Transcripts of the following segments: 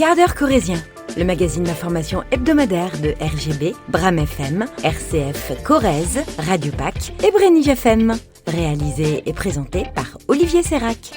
quart d'heure corrézien, le magazine d'information hebdomadaire de RGB, Bram FM, RCF Corrèze, Radio Pac et Brenige FM. Réalisé et présenté par Olivier Sérac.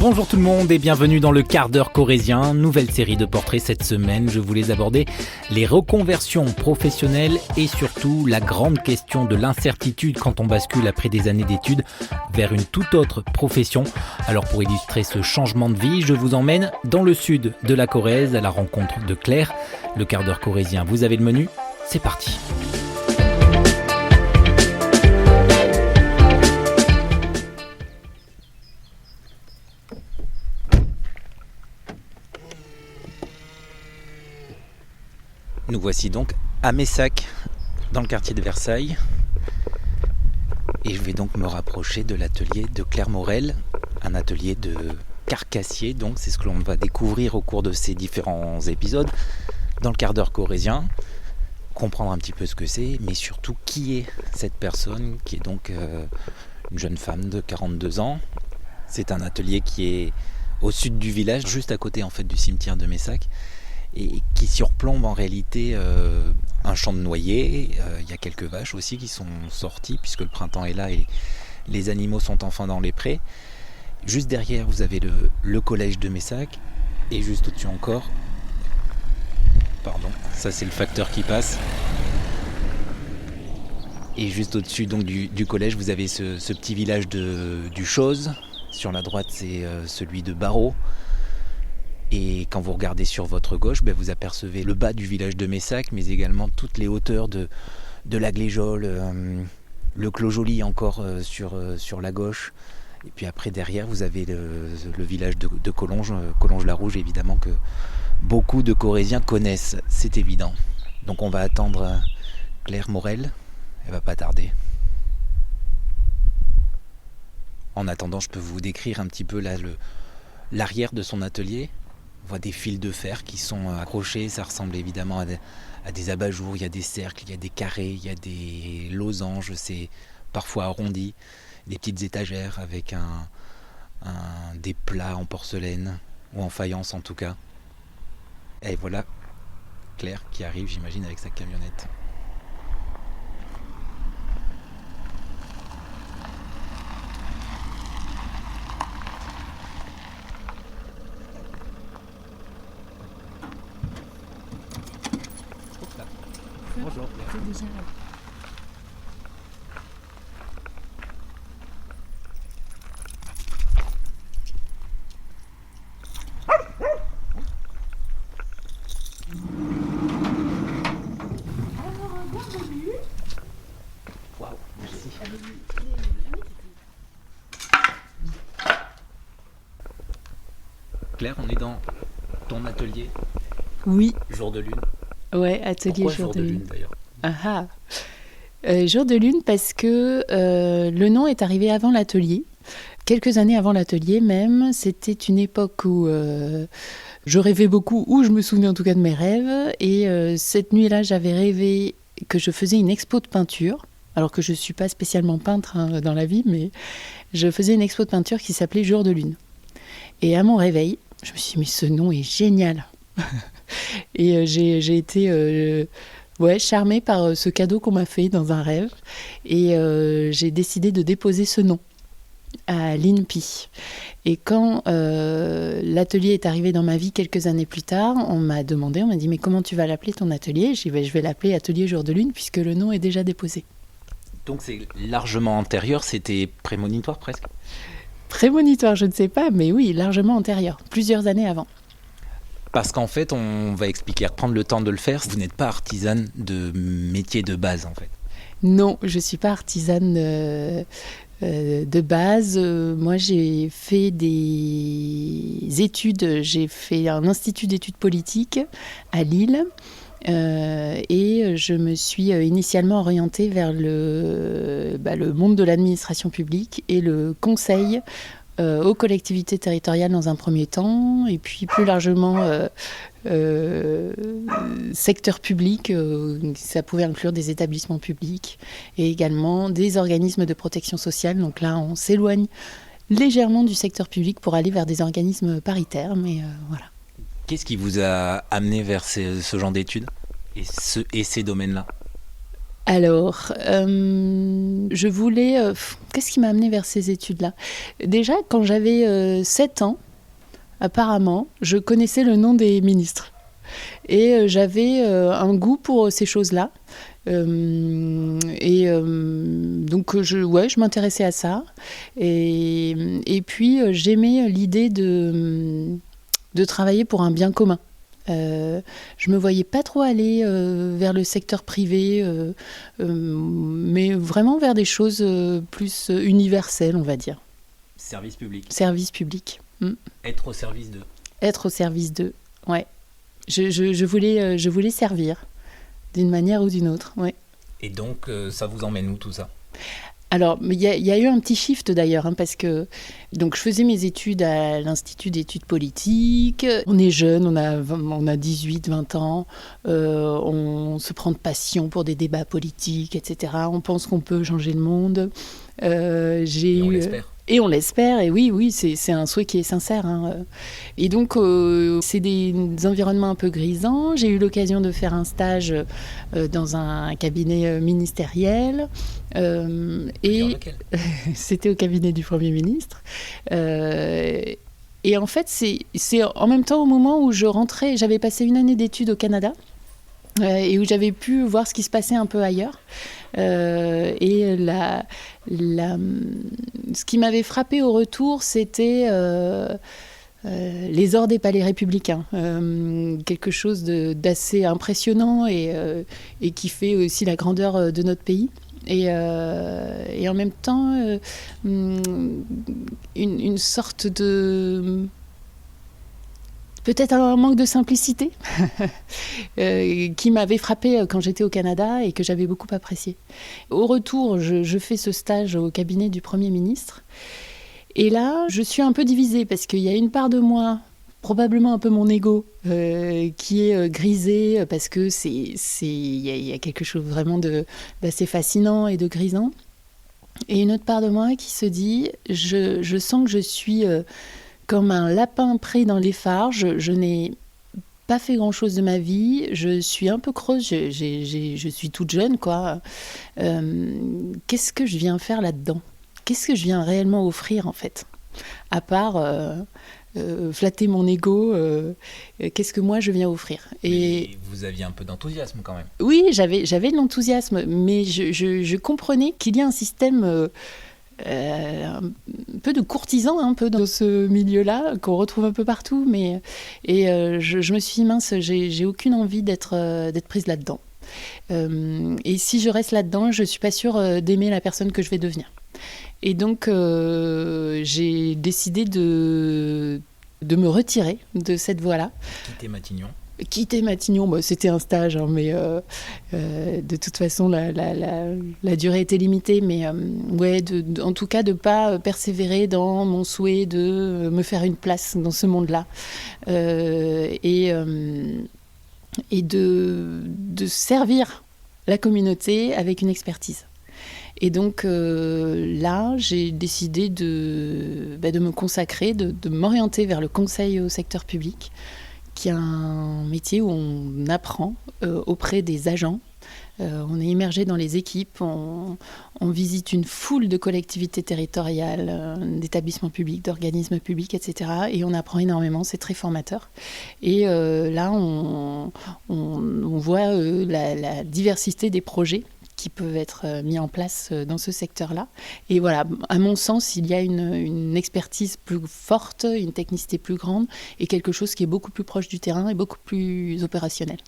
Bonjour tout le monde et bienvenue dans le quart d'heure corrézien, nouvelle série de portraits cette semaine. Je voulais aborder les reconversions professionnelles et surtout la grande question de l'incertitude quand on bascule après des années d'études vers une toute autre profession. Alors pour illustrer ce changement de vie, je vous emmène dans le sud de la Corrèze à la rencontre de Claire. Le quart d'heure corrézien, vous avez le menu, c'est parti. Nous voici donc à Messac, dans le quartier de Versailles. Et je vais donc me rapprocher de l'atelier de Claire Morel, un atelier de carcassier. Donc c'est ce que l'on va découvrir au cours de ces différents épisodes dans le quart d'heure corrézien. Comprendre un petit peu ce que c'est, mais surtout qui est cette personne, qui est donc une jeune femme de 42 ans. C'est un atelier qui est au sud du village, juste à côté en fait du cimetière de Messac, et qui surplombe en réalité un champ de noyer. Il y a quelques vaches aussi qui sont sorties puisque le printemps est là et les animaux sont enfin dans les prés. Juste derrière vous avez le collège de Messac et juste au-dessus encore, ça c'est le facteur qui passe. Et juste au-dessus donc du collège vous avez ce petit village du Chose. Sur la droite c'est celui de Barreau. Et quand vous regardez sur votre gauche, vous apercevez le bas du village de Messac, mais également toutes les hauteurs de la Gléjole, le Clos Joli encore sur la gauche. Et puis après, derrière, vous avez le village de Collonges, Collonges-la-Rouge, évidemment, que beaucoup de Corréziens connaissent, c'est évident. Donc on va attendre Claire Morel, elle va pas tarder. En attendant, je peux vous décrire un petit peu là, l'arrière de son atelier. On voit des fils de fer qui sont accrochés, ça ressemble évidemment à des abat-jours, il y a des cercles, il y a des carrés, il y a des losanges, c'est parfois arrondi, des petites étagères avec des plats en porcelaine, ou en faïence en tout cas. Et voilà Claire qui arrive, j'imagine, avec sa camionnette. Bonjour Claire. C'est déjà là. Waouh, merci. Claire, on est dans ton atelier. Oui. Jour de lune. Ouais, atelier Pourquoi jour de lune d'ailleurs? Ah ah. Jour de lune parce que le nom est arrivé avant l'atelier. Quelques années avant l'atelier même, c'était une époque où je rêvais beaucoup, où je me souvenais en tout cas de mes rêves. Et cette nuit-là, j'avais rêvé que je faisais une expo de peinture. Alors que je ne suis pas spécialement peintre dans la vie, mais je faisais une expo de peinture qui s'appelait Jour de lune. Et à mon réveil, je me suis dit, mais ce nom est génial. Et j'ai été charmée par ce cadeau qu'on m'a fait dans un rêve. Et j'ai décidé de déposer ce nom à l'INPI. Et quand l'atelier est arrivé dans ma vie quelques années plus tard, on m'a dit, mais comment tu vas l'appeler ton atelier? J'ai dit, je vais l'appeler Atelier Jour de Lune puisque le nom est déjà déposé. Donc c'est largement antérieur, c'était prémonitoire presque? Prémonitoire, je ne sais pas, mais oui, largement antérieur, plusieurs années avant. Parce qu'en fait, on va expliquer, prendre le temps de le faire, vous n'êtes pas artisane de métier de base en fait. Non, je ne suis pas artisane de base. Moi, j'ai fait des études, j'ai fait un institut d'études politiques à Lille. Et je me suis initialement orientée vers le monde de l'administration publique et le conseil aux collectivités territoriales dans un premier temps, et puis plus largement secteur public, ça pouvait inclure des établissements publics et également des organismes de protection sociale. Donc là, on s'éloigne légèrement du secteur public pour aller vers des organismes paritaires, mais voilà. Qu'est-ce qui vous a amené vers ce genre d'études et ces domaines-là ? Alors, je voulais... qu'est-ce qui m'a amené vers ces études-là ? Déjà, quand j'avais 7 ans, apparemment, je connaissais le nom des ministres. Et j'avais un goût pour ces choses-là. Donc, je m'intéressais à ça. Et puis, j'aimais l'idée de travailler pour un bien commun. Je me voyais pas trop aller vers le secteur privé, mais vraiment vers des choses plus universelles, on va dire. Service public. Service public. Être au service d'eux. Être au service d'eux, ouais. Je voulais servir d'une manière ou d'une autre, ouais. Et donc, ça vous emmène où tout ça ? Alors, il y a eu un petit shift d'ailleurs, parce que donc, je faisais mes études à l'Institut d'études politiques. On est jeune, on a 18, 20 ans, on se prend de passion pour des débats politiques, etc. On pense qu'on peut changer le monde. Et on l'espère. Et on l'espère, et oui, c'est un souhait qui est sincère. Et donc, c'est des environnements un peu grisants. J'ai eu l'occasion de faire un stage dans un cabinet ministériel. Et c'était au cabinet du Premier ministre. Et en fait, c'est en même temps au moment où je rentrais, j'avais passé une année d'études au Canada. Et où j'avais pu voir ce qui se passait un peu ailleurs. Et ce qui m'avait frappé au retour, c'était les ors des palais républicains. Quelque chose d'assez impressionnant et qui fait aussi la grandeur de notre pays. Et en même temps, une sorte de... Peut-être un manque de simplicité qui m'avait frappée quand j'étais au Canada et que j'avais beaucoup apprécié. Au retour, je fais ce stage au cabinet du Premier ministre. Et là, je suis un peu divisée parce qu'il y a une part de moi, probablement un peu mon ego, qui est grisé parce que il y a quelque chose vraiment d'assez fascinant et de grisant. Et une autre part de moi qui se dit, je sens que je suis... comme un lapin pris dans les phares, je n'ai pas fait grand-chose de ma vie, je suis un peu creuse, je suis toute jeune, quoi. Qu'est-ce que je viens faire là-dedans ? Qu'est-ce que je viens réellement offrir, en fait ? À part flatter mon ego, qu'est-ce que moi je viens offrir ? Et vous aviez un peu d'enthousiasme quand même. Oui, j'avais de l'enthousiasme, mais je comprenais qu'il y a un système... un peu de courtisan un peu dans ce milieu-là qu'on retrouve un peu partout, je me suis dit mince, j'ai aucune envie d'être prise là-dedans, et si je reste là-dedans, je suis pas sûre d'aimer la personne que je vais devenir. Et donc j'ai décidé de me retirer de cette voie-là. Quitter Matignon, c'était un stage, mais de toute façon, la durée était limitée. Mais en tout cas, de ne pas persévérer dans mon souhait de me faire une place dans ce monde-là. Et de servir la communauté avec une expertise. Et donc là, j'ai décidé de me consacrer, de m'orienter vers le conseil au secteur public, qui est un métier où on apprend auprès des agents. On est immergé dans les équipes, on visite une foule de collectivités territoriales, d'établissements publics, d'organismes publics, etc. Et on apprend énormément, c'est très formateur. Et là, on voit la diversité des projets qui peuvent être mis en place dans ce secteur-là. Et voilà, à mon sens, il y a une expertise plus forte, une technicité plus grande et quelque chose qui est beaucoup plus proche du terrain et beaucoup plus opérationnel.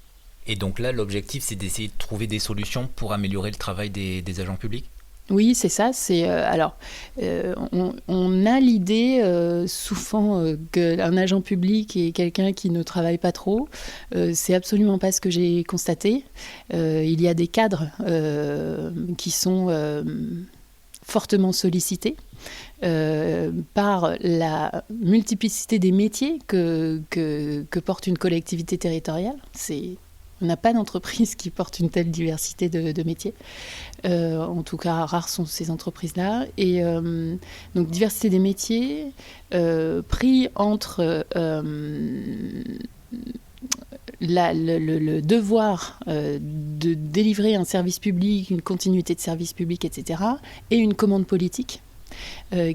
Et donc là, l'objectif, c'est d'essayer de trouver des solutions pour améliorer le travail des agents publics ? Oui, c'est ça. On a l'idée souvent qu'un agent public est quelqu'un qui ne travaille pas trop. C'est absolument pas ce que j'ai constaté. Il y a des cadres qui sont fortement sollicités par la multiplicité des métiers que porte une collectivité territoriale. C'est On n'a pas d'entreprise qui porte une telle diversité de métiers. En tout cas, rares sont ces entreprises-là. Et donc, diversité des métiers, pris entre le devoir de délivrer un service public, une continuité de service public, etc., et une commande politique.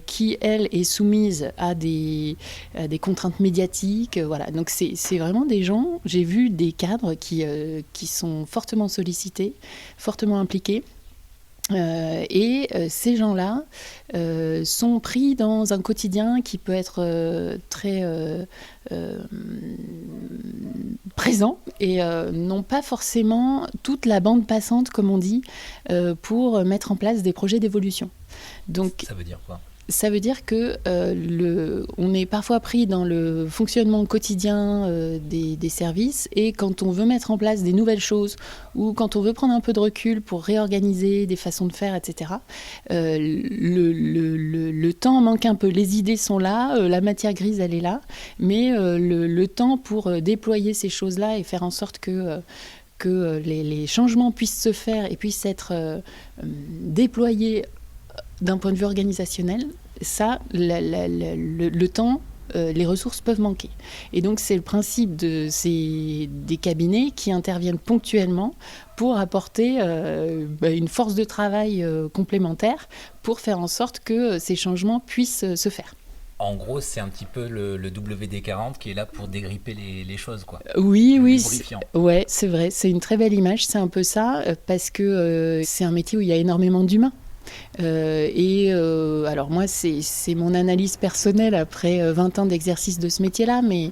Qui, elle, est soumise à des contraintes médiatiques. Voilà. Donc, c'est vraiment des gens, j'ai vu des cadres qui sont fortement sollicités, fortement impliqués. Et ces gens-là sont pris dans un quotidien qui peut être très présent et n'ont pas forcément toute la bande passante, comme on dit, pour mettre en place des projets d'évolution. Donc, ça veut dire quoi ? Ça veut dire que on est parfois pris dans le fonctionnement quotidien des services, et quand on veut mettre en place des nouvelles choses ou quand on veut prendre un peu de recul pour réorganiser des façons de faire, etc., le temps manque un peu. Les idées sont là, la matière grise, elle est là, mais le temps pour déployer ces choses-là et faire en sorte que les changements puissent se faire et puissent être déployés d'un point de vue organisationnel, ça, le temps, les ressources peuvent manquer. Et donc, c'est le principe des cabinets qui interviennent ponctuellement pour apporter une force de travail complémentaire pour faire en sorte que ces changements puissent se faire. En gros, c'est un petit peu le WD-40 qui est là pour dégripper les choses, quoi. Oui, lubrifiant. Ouais, c'est vrai. C'est une très belle image. C'est un peu ça, parce que c'est un métier où il y a énormément d'humains. Alors moi, c'est mon analyse personnelle après 20 ans d'exercice de ce métier-là, mais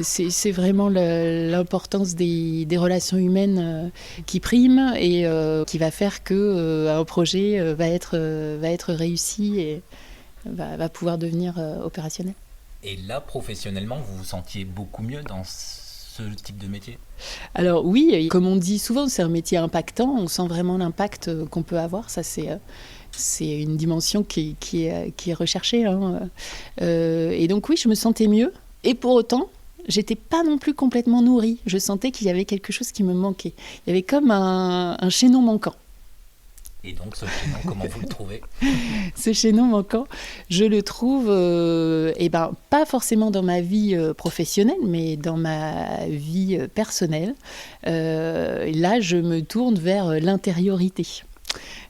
c'est vraiment l'importance des relations humaines qui prime et qui va faire qu'un projet va être réussi et va pouvoir devenir opérationnel. Et là, professionnellement, vous vous sentiez beaucoup mieux dans ce type de métier ? Alors oui, comme on dit souvent, c'est un métier impactant. On sent vraiment l'impact qu'on peut avoir. Ça, c'est une dimension qui est recherchée. Hein. Et donc oui, je me sentais mieux. Et pour autant, j'étais pas non plus complètement nourrie. Je sentais qu'il y avait quelque chose qui me manquait. Il y avait comme un chaînon manquant. Et donc ce chaînon, comment vous le trouvez ? Ce chaînon manquant, je le trouve, pas forcément dans ma vie professionnelle, mais dans ma vie personnelle. Là, je me tourne vers l'intériorité.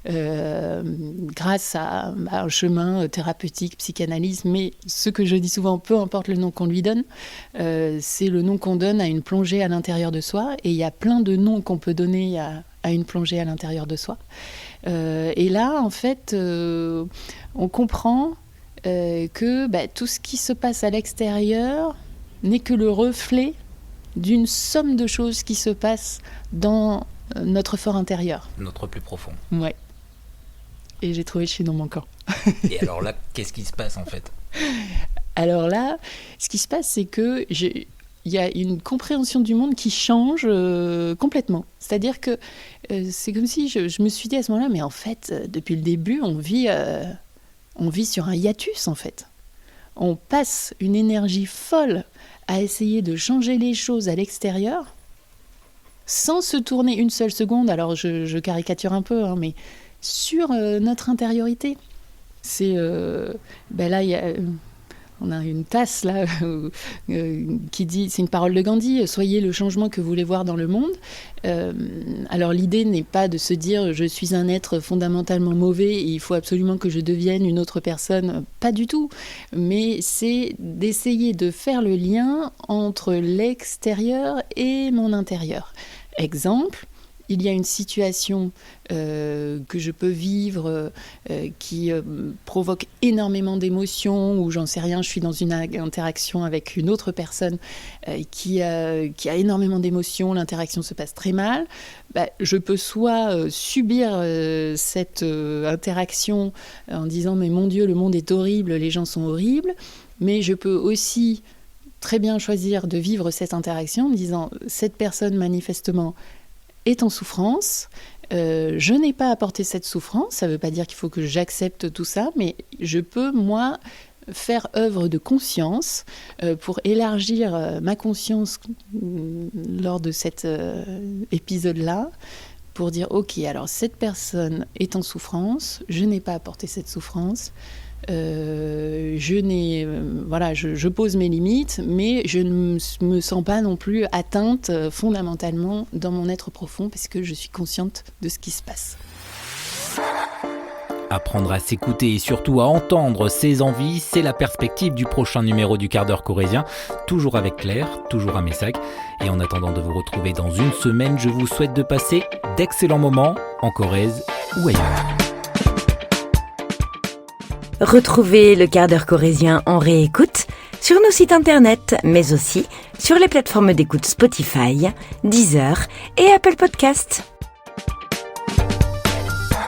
Grâce à un chemin thérapeutique, psychanalyse, mais ce que je dis souvent, peu importe le nom qu'on lui donne, c'est le nom qu'on donne à une plongée à l'intérieur de soi, et il y a plein de noms qu'on peut donner à une plongée à l'intérieur de soi. Et là, en fait, on comprend que tout ce qui se passe à l'extérieur n'est que le reflet d'une somme de choses qui se passent dans notre fort intérieur. Notre plus profond. Ouais. Et j'ai trouvé le chaînon manquant. Et alors là, qu'est-ce qui se passe en fait ? Alors là, ce qui se passe, c'est que il y a une compréhension du monde qui change complètement. C'est-à-dire que c'est comme si je me suis dit à ce moment-là, mais en fait, depuis le début, on vit sur un hiatus, en fait. On passe une énergie folle à essayer de changer les choses à l'extérieur, sans se tourner une seule seconde, alors je caricature un peu, hein, mais sur notre intériorité. C'est... là, il y a... On a une tasse là qui dit, c'est une parole de Gandhi, soyez le changement que vous voulez voir dans le monde. Alors l'idée n'est pas de se dire je suis un être fondamentalement mauvais et il faut absolument que je devienne une autre personne, pas du tout. Mais c'est d'essayer de faire le lien entre l'extérieur et mon intérieur. Exemple, il y a une situation que je peux vivre qui provoque énormément d'émotions, ou j'en sais rien, je suis dans une interaction avec une autre personne qui a énormément d'émotions, l'interaction se passe très mal. Je peux soit subir cette interaction en disant « mais mon Dieu, le monde est horrible, les gens sont horribles », mais je peux aussi très bien choisir de vivre cette interaction en me disant « cette personne manifestement est en souffrance, je n'ai pas apporté cette souffrance, ça ne veut pas dire qu'il faut que j'accepte tout ça, mais je peux, moi, faire œuvre de conscience, pour élargir ma conscience lors de cet épisode-là, pour dire ok, alors cette personne est en souffrance, je n'ai pas apporté cette souffrance, je pose mes limites, mais je ne me sens pas non plus atteinte fondamentalement dans mon être profond parce que je suis consciente de ce qui se passe. Apprendre à s'écouter et surtout à entendre ses envies, c'est la perspective du prochain numéro du Quart d'heure corrézien, toujours avec Claire, toujours à Messac. Et en attendant de vous retrouver dans une semaine, je vous souhaite de passer d'excellents moments en Corrèze ou ailleurs. Retrouvez le Quart d'heure corrézien en réécoute sur nos sites internet, mais aussi sur les plateformes d'écoute Spotify, Deezer et Apple Podcasts.